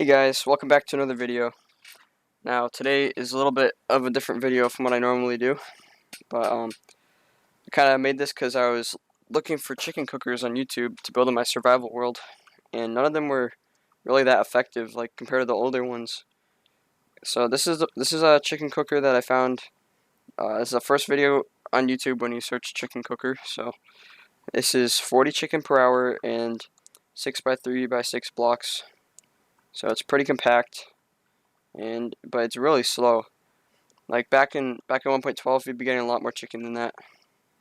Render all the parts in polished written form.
Hey guys, welcome back to another video. Now today is a little bit of a different video from what I normally do, but I kind of made this because I was looking for chicken cookers on YouTube to build in my survival world, and none of them were really that effective, like compared to the older ones. So this is a chicken cooker that I found. This is the first video on YouTube when you search chicken cooker. So this is 40 chicken per hour and 6 by 3 by 6 blocks. So it's pretty compact. But it's really slow. Like back in 1.12, we'd be getting a lot more chicken than that.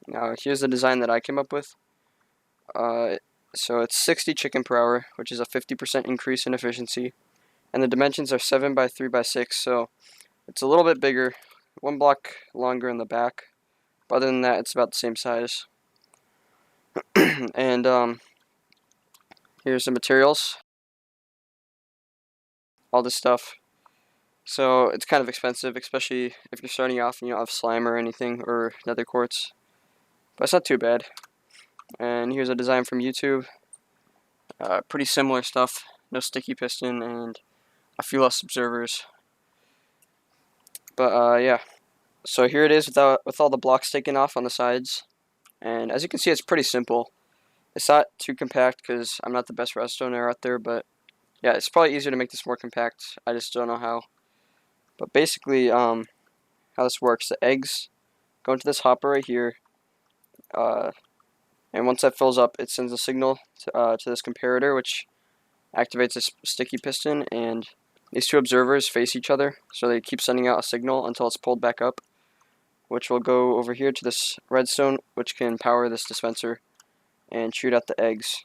Now here's the design that I came up with. So it's 60 chicken per hour, which is a 50% increase in efficiency, and the dimensions are 7 by 3 by 6. So it's a little bit bigger, 1 block longer in the back. But other than that, it's about the same size. And here's the materials, all this stuff. So it's kind of expensive, especially if you're starting off and you don't have slime or anything or nether quartz. But it's not too bad. And here's a design from YouTube. Pretty similar stuff. No sticky piston and a few less observers. But yeah. So here it is with all the blocks taken off on the sides. And as you can see, it's pretty simple. It's not too compact because I'm not the best redstoner out there, but yeah, it's probably easier to make this more compact. I just don't know how. But basically, how this works, the eggs go into this hopper right here, and once that fills up, it sends a signal to this comparator, which activates this sticky piston, and these two observers face each other, so they keep sending out a signal until it's pulled back up, which will go over here to this redstone, which can power this dispenser and shoot out the eggs.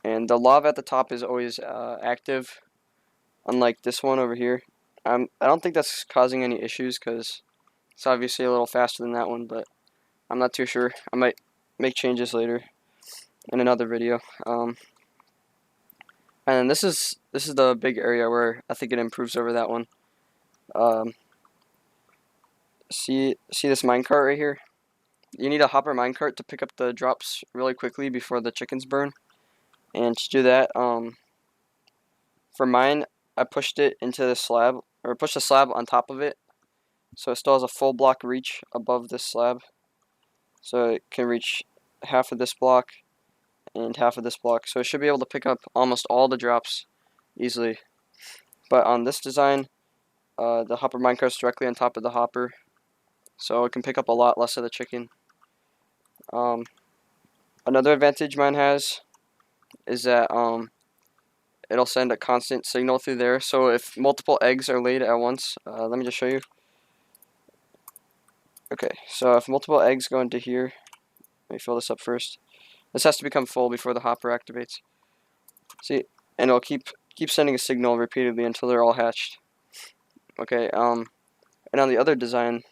And the lava at the top is always active, unlike this one over here. I don't think that's causing any issues because it's obviously a little faster than that one, but I'm not too sure. I might make changes later in another video. And this is the big area where I think it improves over that one. See this minecart right here? You need a hopper minecart to pick up the drops really quickly before the chickens burn. And to do that, for mine, I pushed it into the slab, or pushed the slab on top of it, so it still has a full block reach above this slab. So it can reach half of this block and half of this block. So it should be able to pick up almost all the drops easily. But on this design, the hopper minecart is directly on top of the hopper, so it can pick up a lot less of the chicken. Another advantage mine has is that it'll send a constant signal through there. So if multiple eggs are laid at once, let me just show you. Okay, so if multiple eggs go into here, let me fill this up first. This has to become full before the hopper activates. See, and it'll keep sending a signal repeatedly until they're all hatched. Okay, and on the other design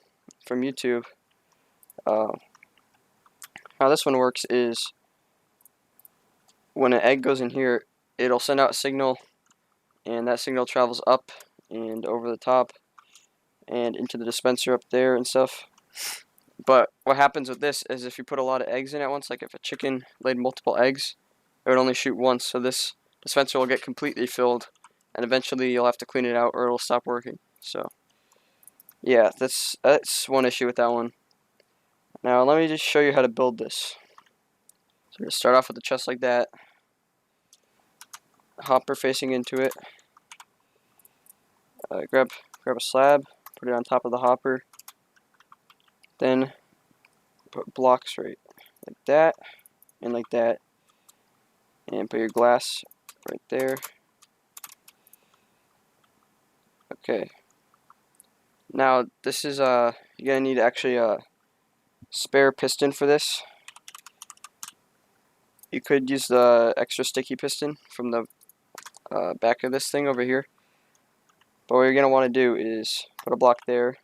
from YouTube, how this one works is when an egg goes in here, it'll send out a signal, and that signal travels up and over the top and into the dispenser up there and stuff. But what happens with this is if you put a lot of eggs in at once, like if a chicken laid multiple eggs, it would only shoot once, so this dispenser will get completely filled, and eventually you'll have to clean it out or it'll stop working. So yeah, that's one issue with that one. Now let me just show you how to build this. So just start off with a chest like that, hopper facing into it. Grab a slab, put it on top of the hopper, then put blocks right like that and like that, and put your glass right there. Okay. Now this is you're gonna need actually a spare piston for this. You could use the extra sticky piston from the back of this thing over here. But what you're going to want to do is put a block there,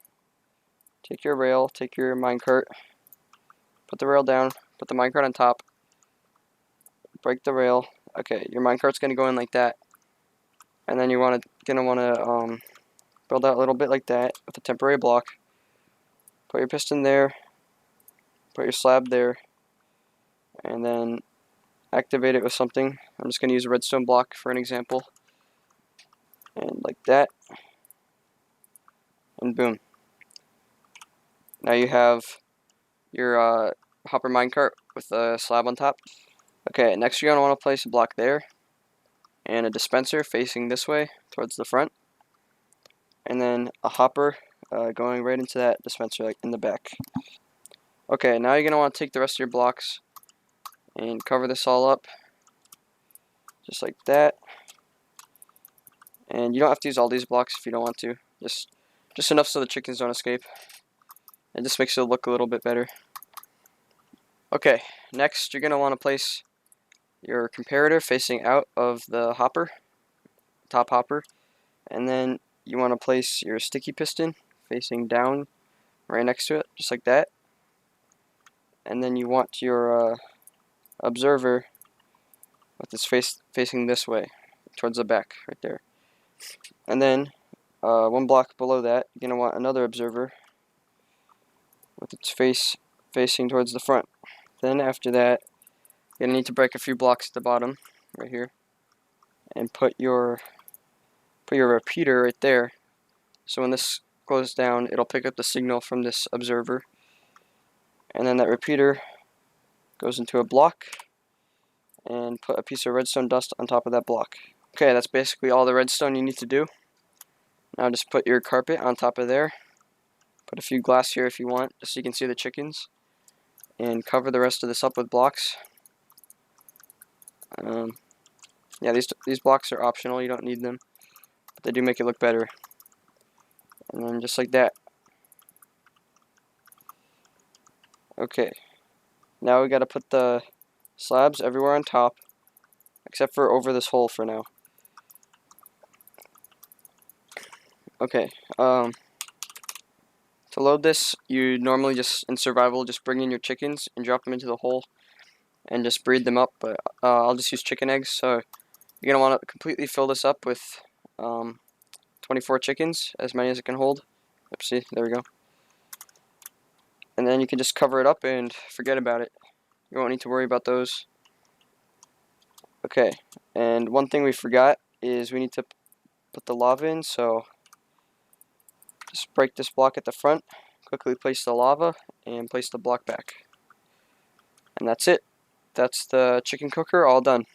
take your rail, take your minecart, put the rail down, put the minecart on top, break the rail. Okay, your minecart's going to go in like that. And then you're going to want to build out a little bit like that with a temporary block. Put your piston there, put your slab there, and then activate it with something. I'm just going to use a redstone block for an example. and like that, and boom. Now you have your hopper minecart with a slab on top. Okay, next you're going to want to place a block there, and a dispenser facing this way towards the front, and then a hopper going right into that dispenser, like in the back. Okay, now you're going to want to take the rest of your blocks and cover this all up, just like that. And you don't have to use all these blocks if you don't want to. Just enough so the chickens don't escape. It just makes it look a little bit better. Okay, next you're going to want to place your comparator facing out of the hopper, top hopper. And then you want to place your sticky piston facing down right next to it, just like that. And then you want your observer with its face facing this way, towards the back, right there. And then one block below that, you're going to want another observer with its face facing towards the front. Then after that, you're going to need to break a few blocks at the bottom, right here, and put your repeater right there. So when this goes down, it'll pick up the signal from this observer. And then that repeater goes into a block, and put a piece of redstone dust on top of that block. Okay, that's basically all the redstone you need to do. Now just put your carpet on top of there. Put a few glass here if you want, just so you can see the chickens. And cover the rest of this up with blocks. Yeah, these blocks are optional, you don't need them. But they do make it look better. And then just like that. Okay. Now we gotta put the slabs everywhere on top, except for over this hole for now. Okay, to load this, you normally just, in survival, just bring in your chickens and drop them into the hole and just breed them up, but I'll just use chicken eggs, so you're going to want to completely fill this up with 24 chickens, as many as it can hold. Oopsie, there we go. And then you can just cover it up and forget about it. You won't need to worry about those. Okay, and one thing we forgot is we need to put the lava in, so just break this block at the front, quickly place the lava, and place the block back. And that's it. That's the chicken cooker all done.